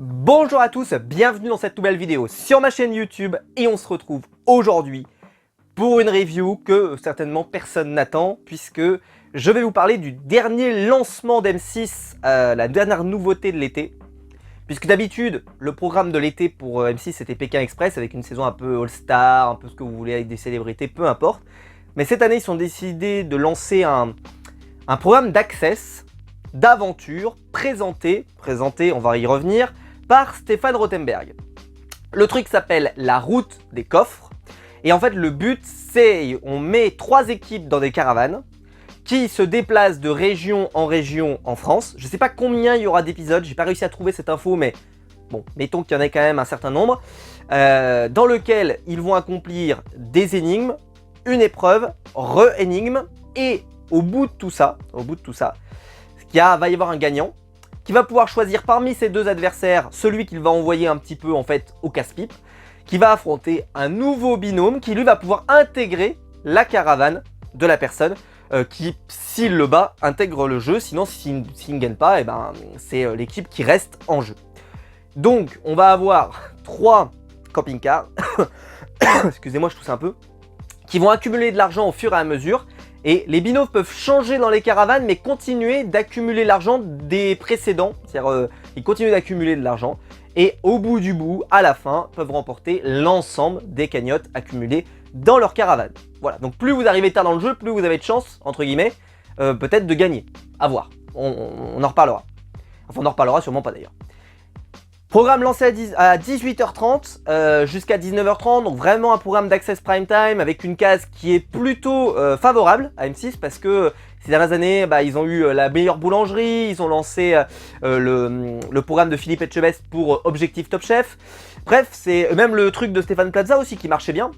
Bonjour à tous, bienvenue dans cette nouvelle vidéo sur ma chaîne YouTube et on se retrouve aujourd'hui pour une review que certainement personne n'attend puisque je vais vous parler du dernier lancement d'M6, la dernière nouveauté de l'été. Puisque d'habitude, le programme de l'été pour M6 c'était Pékin Express avec une saison un peu all-star, un peu ce que vous voulez avec des célébrités, peu importe. Mais cette année ils ont décidé de lancer un programme d'access, d'aventure, présenté, on va y revenir, par Stéphane Rothenberg. Le truc s'appelle la route des coffres. Et en fait, le but, c'est on met 3 équipes dans des caravanes qui se déplacent de région en France. Je ne sais pas combien il y aura d'épisodes, j'ai pas réussi à trouver cette info, mais bon, mettons qu'il y en ait quand même un certain nombre, dans lequel ils vont accomplir des énigmes, une épreuve, re-énigme, et au bout de tout ça, va y avoir un gagnant qui va pouvoir choisir parmi ses deux adversaires celui qu'il va envoyer un petit peu en fait au casse-pipe, qui va affronter un nouveau binôme qui lui va pouvoir intégrer la caravane de la personne qui, s'il le bat, intègre le jeu, sinon s'il ne gagne pas, c'est l'équipe qui reste en jeu. Donc on va avoir 3 camping-cars, excusez-moi je tousse un peu, qui vont accumuler de l'argent au fur et à mesure. Et les binômes peuvent changer dans les caravanes mais continuer d'accumuler l'argent des précédents. C'est-à-dire ils continuent d'accumuler de l'argent et au bout du bout, à la fin, peuvent remporter l'ensemble des cagnottes accumulées dans leur caravane. Voilà, donc plus vous arrivez tard dans le jeu, plus vous avez de chance, entre guillemets, peut-être de gagner. À voir, on en reparlera. Enfin on en reparlera sûrement pas d'ailleurs. Programme lancé à 18h30 jusqu'à 19h30, donc vraiment un programme d'access prime time avec une case qui est plutôt favorable à M6 parce que ces dernières années, ils ont eu la meilleure boulangerie, ils ont lancé le programme de Philippe Etchebest pour Objectif Top Chef. Bref, c'est même le truc de Stéphane Plaza aussi qui marchait bien,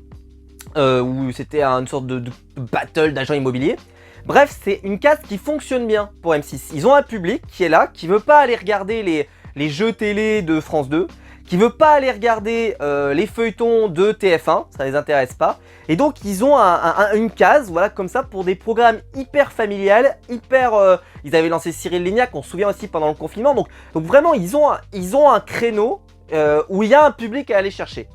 où c'était une sorte de battle d'agents immobiliers. Bref, c'est une case qui fonctionne bien pour M6. Ils ont un public qui est là, qui veut pas aller regarder les jeux télé de France 2, qui veut pas aller regarder les feuilletons de TF1, ça les intéresse pas. Et donc ils ont une case, voilà, comme ça, pour des programmes hyper familiales, ils avaient lancé Cyril Lignac, on se souvient aussi pendant le confinement. Donc vraiment, ils ont un créneau où il y a un public à aller chercher.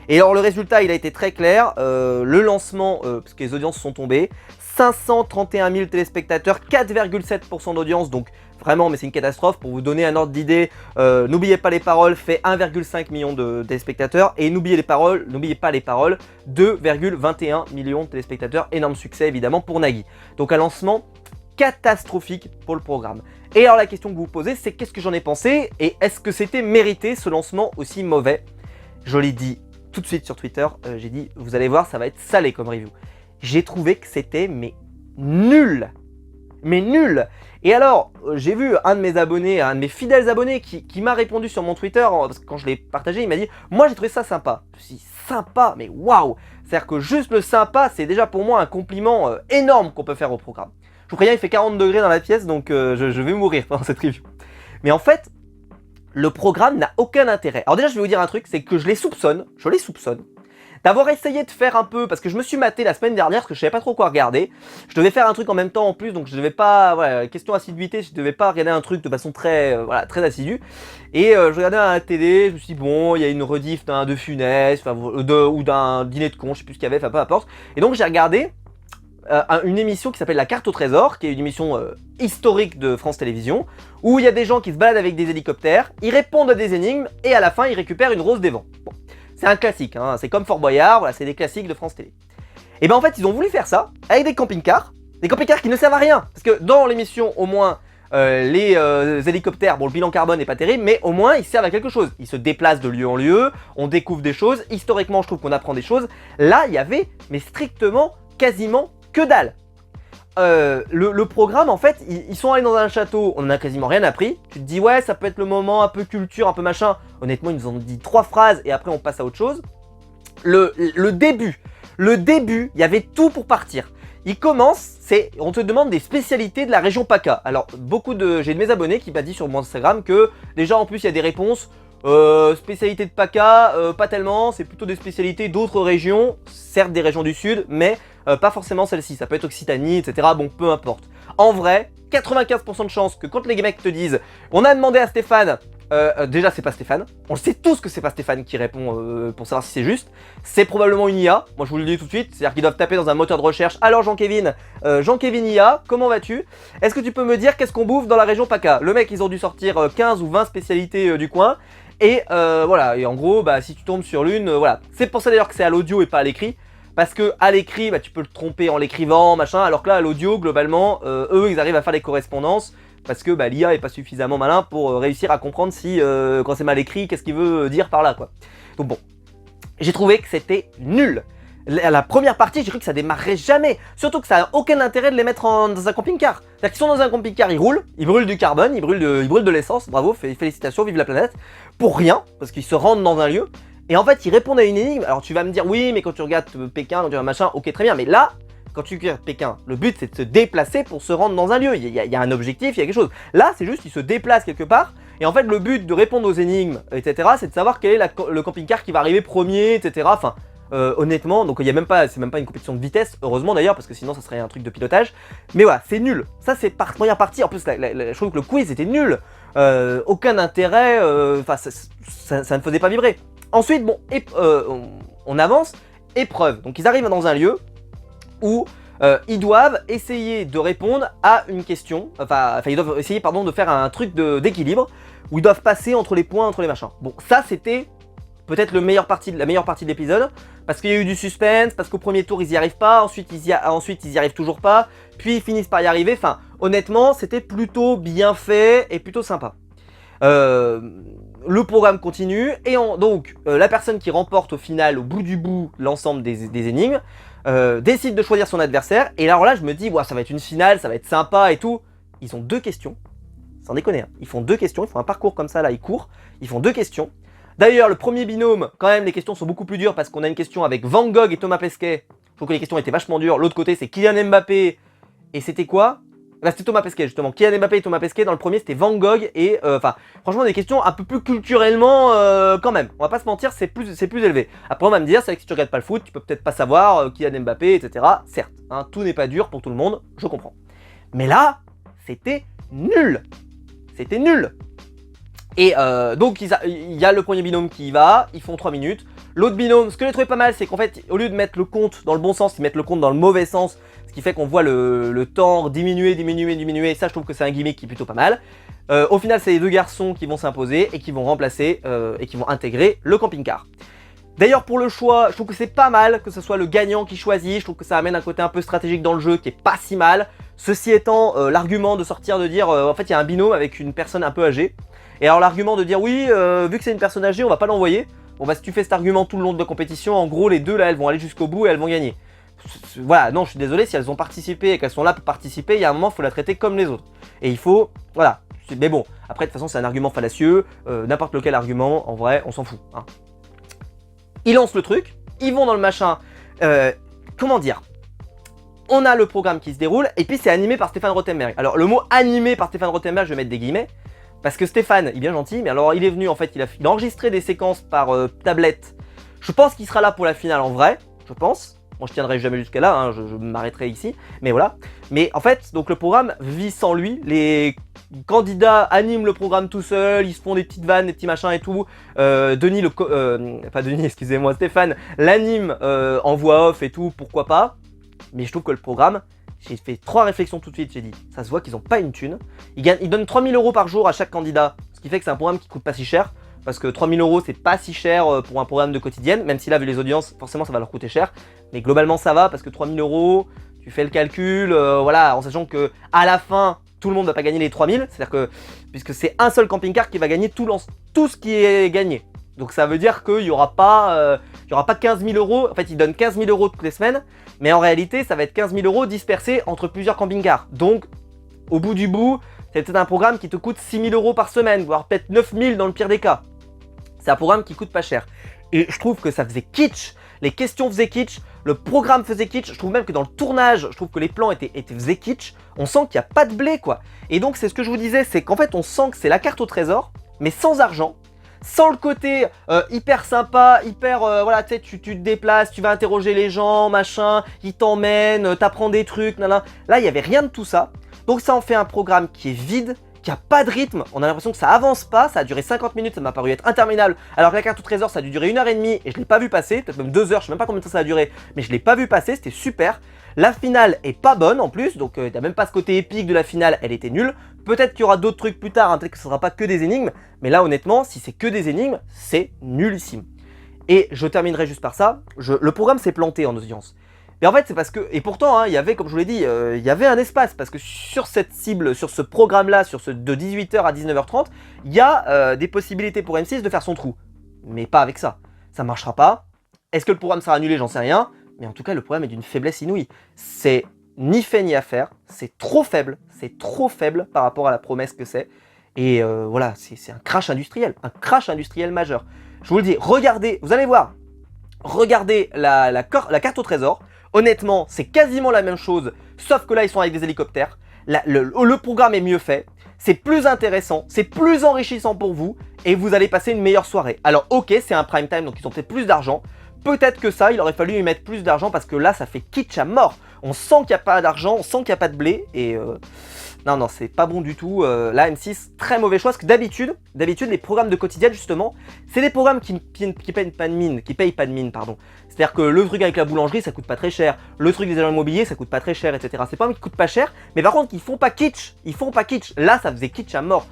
Et alors le résultat, il a été très clair, le lancement, parce que les audiences sont tombées, 531 000 téléspectateurs, 4,7% d'audience, donc vraiment, mais c'est une catastrophe. Pour vous donner un ordre d'idée, N'oubliez pas les paroles fait 1,5 million de téléspectateurs et N'oubliez pas les paroles, 2,21 millions de téléspectateurs. Énorme succès évidemment pour Nagui. Donc un lancement catastrophique pour le programme. Et alors la question que vous vous posez, c'est qu'est-ce que j'en ai pensé et est-ce que c'était mérité ce lancement aussi mauvais? Je l'ai dit tout de suite sur Twitter, j'ai dit vous allez voir, ça va être salé comme review. J'ai trouvé que c'était nul. Mais nul. Et alors, j'ai vu un de mes abonnés, un de mes fidèles abonnés qui m'a répondu sur mon Twitter, parce que quand je l'ai partagé, il m'a dit « Moi j'ai trouvé ça sympa ». Je me suis dit « Sympa, mais waouh !» C'est-à-dire que juste le sympa, c'est déjà pour moi un compliment énorme qu'on peut faire au programme. Je vous préviens, il fait 40 degrés dans la pièce, donc je vais mourir pendant cette review. Mais en fait, le programme n'a aucun intérêt. Alors déjà, je vais vous dire un truc, c'est que je les soupçonne, d'avoir essayé de faire un peu, parce que je me suis maté la semaine dernière, parce que je savais pas trop quoi regarder. Je devais faire un truc en même temps en plus, donc je devais pas, voilà, question assiduité, je devais pas regarder un truc de façon très, très assidue. Et je regardais à la télé, je me suis dit bon, il y a une rediff d'un De Funès, ou d'un dîner de con, je sais plus ce qu'il y avait, enfin peu importe. Et donc j'ai regardé une émission qui s'appelle La Carte au Trésor, qui est une émission historique de France Télévisions, où il y a des gens qui se baladent avec des hélicoptères, ils répondent à des énigmes, et à la fin ils récupèrent une rose des vents. Bon. C'est un classique, hein. C'est comme Fort Boyard, voilà, c'est des classiques de France Télé. Et ben en fait ils ont voulu faire ça avec des camping-cars qui ne servent à rien. Parce que dans l'émission au moins les hélicoptères, bon le bilan carbone n'est pas terrible, mais au moins ils servent à quelque chose. Ils se déplacent de lieu en lieu, on découvre des choses, historiquement je trouve qu'on apprend des choses. Là il y avait mais strictement, quasiment que dalle. Le programme en fait, ils sont allés dans un château, on n'a quasiment rien appris. Tu te dis ouais ça peut être le moment un peu culture, un peu machin. Honnêtement ils nous ont dit 3 phrases et après on passe à autre chose. Le début, il y avait tout pour partir. Il commence, on te demande des spécialités de la région PACA. Alors j'ai de mes abonnés qui m'a dit sur mon Instagram que déjà en plus il y a des réponses. Spécialité de PACA, pas tellement, c'est plutôt des spécialités d'autres régions, certes des régions du sud, mais pas forcément celle-ci, ça peut être Occitanie, etc. Bon, peu importe. En vrai, 95% de chances que quand les mecs te disent « On a demandé à Stéphane déjà c'est pas Stéphane, on le sait tous que c'est pas Stéphane qui répond pour savoir si c'est juste, c'est probablement une IA, moi je vous le dis tout de suite, c'est-à-dire qu'ils doivent taper dans un moteur de recherche, alors Jean-Kevin IA, comment vas-tu? Est-ce que tu peux me dire qu'est-ce qu'on bouffe dans la région PACA? Le mec ils ont dû sortir 15 ou 20 spécialités du coin, et voilà, et en gros bah si tu tombes sur l'une, voilà, c'est pour ça d'ailleurs que c'est à l'audio et pas à l'écrit, parce que à l'écrit bah tu peux le tromper en l'écrivant, machin, alors que là à l'audio globalement, eux ils arrivent à faire les correspondances, parce que bah, l'IA est pas suffisamment malin pour réussir à comprendre si quand c'est mal écrit, qu'est-ce qu'il veut dire par là quoi. Donc bon, j'ai trouvé que c'était nul. La première partie, j'ai cru que ça démarrerait jamais. Surtout que ça n'a aucun intérêt de les mettre dans un camping-car. C'est-à-dire qu'ils sont dans un camping-car, ils roulent, ils brûlent du carbone, ils brûlent de l'essence, bravo, félicitations, vive la planète. Pour rien, parce qu'ils se rendent dans un lieu. Et en fait, ils répondent à une énigme. Alors tu vas me dire, oui, mais quand tu regardes Pékin, quand tu regardes machin, ok, très bien, mais là, quand tu regardes Pékin, le but c'est de se déplacer pour se rendre dans un lieu. Il y a un objectif, il y a quelque chose. Là, c'est juste qu'ils se déplacent quelque part. Et en fait, le but de répondre aux énigmes, etc., c'est de savoir quel est le camping-car qui va arriver premier, etc. Enfin, honnêtement, donc il y a même pas, c'est même pas une compétition de vitesse, heureusement d'ailleurs, parce que sinon ça serait un truc de pilotage. Mais voilà, c'est nul. Ça, c'est première partie. En plus, je trouve que le quiz était nul. Aucun intérêt. Enfin, ça ne faisait pas vibrer. Ensuite, bon, on avance. Épreuve. Donc, ils arrivent dans un lieu où ils doivent essayer de répondre à une question, enfin ils doivent essayer pardon de faire un truc d'équilibre où ils doivent passer entre les points, entre les machins. Bon, ça c'était peut-être la meilleure partie de l'épisode, parce qu'il y a eu du suspense, parce qu'au premier tour ils y arrivent pas, ensuite ils y arrivent toujours pas, puis ils finissent par y arriver. Enfin honnêtement c'était plutôt bien fait et plutôt sympa. Le programme continue et donc la personne qui remporte au final, au bout du bout, l'ensemble des énigmes, décide de choisir son adversaire. Et alors là je me dis, ouais, ça va être une finale, ça va être sympa et tout. Ils ont 2 questions, sans déconner, hein. Ils font 2 questions, ils font un parcours comme ça là, ils courent, ils font 2 questions. D'ailleurs le premier binôme, quand même les questions sont beaucoup plus dures parce qu'on a une question avec Van Gogh et Thomas Pesquet. Je trouve que les questions étaient vachement dures. L'autre côté c'est Kylian Mbappé et c'était quoi? Bah, c'était Thomas Pesquet justement, Kylian Mbappé et Thomas Pesquet. Dans le premier c'était Van Gogh et enfin franchement des questions un peu plus culturellement quand même, on va pas se mentir, c'est plus élevé. Après on va me dire, c'est vrai que si tu regardes pas le foot, tu peux peut-être pas savoir Kylian Mbappé, etc. Certes, hein, tout n'est pas dur pour tout le monde, je comprends. Mais là, c'était nul. C'était nul. Et donc il y a le premier binôme qui y va, ils font 3 minutes. L'autre binôme, ce que j'ai trouvé pas mal, c'est qu'en fait, au lieu de mettre le compte dans le bon sens, ils mettent le compte dans le mauvais sens, ce qui fait qu'on voit le temps diminuer. Ça, je trouve que c'est un gimmick qui est plutôt pas mal. Au final, c'est les 2 garçons qui vont s'imposer et qui vont remplacer et qui vont intégrer le camping-car. D'ailleurs, pour le choix, je trouve que c'est pas mal que ce soit le gagnant qui choisit. Je trouve que ça amène un côté un peu stratégique dans le jeu qui est pas si mal. Ceci étant, l'argument de sortir de dire, en fait, il y a un binôme avec une personne un peu âgée. Et alors l'argument de dire oui, vu que c'est une personne âgée, on va pas l'envoyer. Bon bah si tu fais cet argument tout le long de la compétition, en gros les deux là elles vont aller jusqu'au bout et elles vont gagner. Voilà, non je suis désolé, si elles ont participé et qu'elles sont là pour participer, il y a un moment il faut la traiter comme les autres. Et il faut, voilà, mais bon, après de toute façon c'est un argument fallacieux, n'importe lequel argument, en vrai on s'en fout. Hein. Ils lancent le truc, ils vont dans le machin, comment dire, on a le programme qui se déroule et puis c'est animé par Stéphane Rothenberg. Alors le mot animé par Stéphane Rothenberg, je vais mettre des guillemets. Parce que Stéphane, il est bien gentil, mais alors il est venu en fait, il a enregistré des séquences par tablette. Je pense qu'il sera là pour la finale en vrai, je pense. Moi je tiendrai jamais jusqu'à là, hein, je m'arrêterai ici, mais voilà. Mais en fait, donc le programme vit sans lui, les candidats animent le programme tout seul, ils se font des petites vannes, des petits machins et tout. Excusez-moi, Stéphane l'anime en voix off et tout, pourquoi pas. Mais je trouve que le programme, j'ai fait 3 réflexions tout de suite, j'ai dit, ça se voit qu'ils n'ont pas une thune. Ils donnent 3000 € par jour à chaque candidat, ce qui fait que c'est un programme qui coûte pas si cher, parce que 3000 € c'est pas si cher pour un programme de quotidienne, même si là vu les audiences, forcément ça va leur coûter cher, mais globalement ça va, parce que 3000 €, tu fais le calcul, voilà, en sachant que à la fin, tout le monde va pas gagner les 3000, c'est-à-dire que, puisque c'est un seul camping-car qui va gagner tout ce qui est gagné. Donc ça veut dire qu'il n'y aura pas 15 000 €, en fait ils donnent 15 000 € toutes les semaines, mais en réalité ça va être 15 000 € dispersés entre plusieurs camping-cars. Donc au bout du bout, c'est peut-être un programme qui te coûte 6 000 € par semaine, voire peut-être 9 000 dans le pire des cas. C'est un programme qui coûte pas cher. Et je trouve que ça faisait kitsch, les questions faisaient kitsch, le programme faisait kitsch, je trouve même que dans le tournage, je trouve que les plans faisaient kitsch, on sent qu'il n'y a pas de blé quoi. Et donc c'est ce que je vous disais, c'est qu'en fait on sent que c'est la carte au trésor, mais sans argent. Sans le côté hyper sympa, hyper, voilà, tu sais, tu te déplaces, tu vas interroger les gens, machin, ils t'emmènent, t'apprends des trucs, nanana. Là, il n'y avait rien de tout ça. Donc ça en fait un programme qui est vide, qu'il n'y a pas de rythme, on a l'impression que ça avance pas, ça a duré 50 minutes, ça m'a paru être interminable, alors que la carte au trésor ça a dû durer 1h30 et je l'ai pas vu passer, peut-être même 2 heures, je sais même pas combien de temps ça a duré, mais je l'ai pas vu passer, c'était super. La finale est pas bonne en plus, donc t'as même pas ce côté épique de la finale, elle était nulle. Peut-être qu'il y aura d'autres trucs plus tard, hein, peut-être que ce sera pas que des énigmes, mais là honnêtement, si c'est que des énigmes, c'est nullissime. Et je terminerai juste par ça, le programme s'est planté en audience. Mais en fait, c'est parce que, et pourtant, hein, il y avait, comme je vous l'ai dit, il y avait un espace, parce que sur cette cible, sur ce programme-là, de 18h à 19h30, il y a des possibilités pour M6 de faire son trou. Mais pas avec ça. Ça marchera pas. Est-ce que le programme sera annulé? J'en sais rien. Mais en tout cas, le programme est d'une faiblesse inouïe. C'est ni fait ni à faire, c'est trop faible par rapport à la promesse que c'est. Et voilà, c'est un crash industriel majeur. Je vous le dis, regardez, vous allez voir, regardez la carte au trésor. Honnêtement, c'est quasiment la même chose, sauf que là, ils sont avec des hélicoptères. Le programme est mieux fait, c'est plus intéressant, c'est plus enrichissant pour vous, et vous allez passer une meilleure soirée. Alors ok, c'est un prime time, donc ils ont peut-être plus d'argent. Peut-être que ça, il aurait fallu y mettre plus d'argent, parce que là, ça fait kitsch à mort. On sent qu'il n'y a pas d'argent, on sent qu'il n'y a pas de blé, et non, c'est pas bon du tout. Là, M6, très mauvais choix, parce que d'habitude, les programmes de quotidien, justement, c'est des programmes qui payent pas de mine, pardon. C'est-à-dire que le truc avec la boulangerie, ça coûte pas très cher. Le truc des agents immobiliers, ça coûte pas très cher, etc. C'est pas un qui coûte pas cher, mais par contre, ils font pas kitsch. Là, ça faisait kitsch à mort.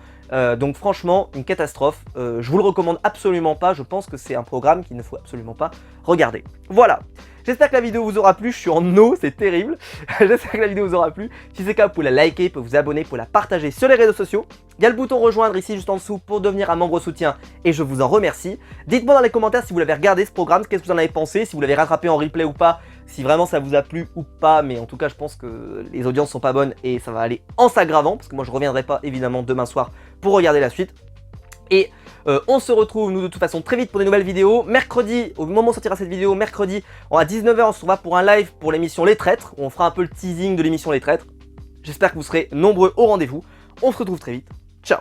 Donc franchement, une catastrophe. Je vous le recommande absolument pas. Je pense que c'est un programme qu'il ne faut absolument pas regarder. Voilà. J'espère que la vidéo vous aura plu, je suis en eau, c'est terrible. J'espère que la vidéo vous aura plu. Si c'est le cas, vous pouvez la liker, vous pouvez vous abonner, vous pouvez la partager sur les réseaux sociaux. Il y a le bouton rejoindre ici juste en dessous pour devenir un membre soutien et je vous en remercie. Dites-moi dans les commentaires si vous l'avez regardé ce programme, qu'est-ce que vous en avez pensé, si vous l'avez rattrapé en replay ou pas, si vraiment ça vous a plu ou pas, mais en tout cas je pense que les audiences sont pas bonnes et ça va aller en s'aggravant parce que moi je reviendrai pas évidemment demain soir pour regarder la suite. Et on se retrouve nous de toute façon très vite pour des nouvelles vidéos. Mercredi, au moment où sortira cette vidéo, mercredi à 19h on se revoit pour un live pour l'émission Les Traîtres, où on fera un peu le teasing de l'émission Les Traîtres. J'espère que vous serez nombreux au rendez-vous. On se retrouve très vite. Ciao.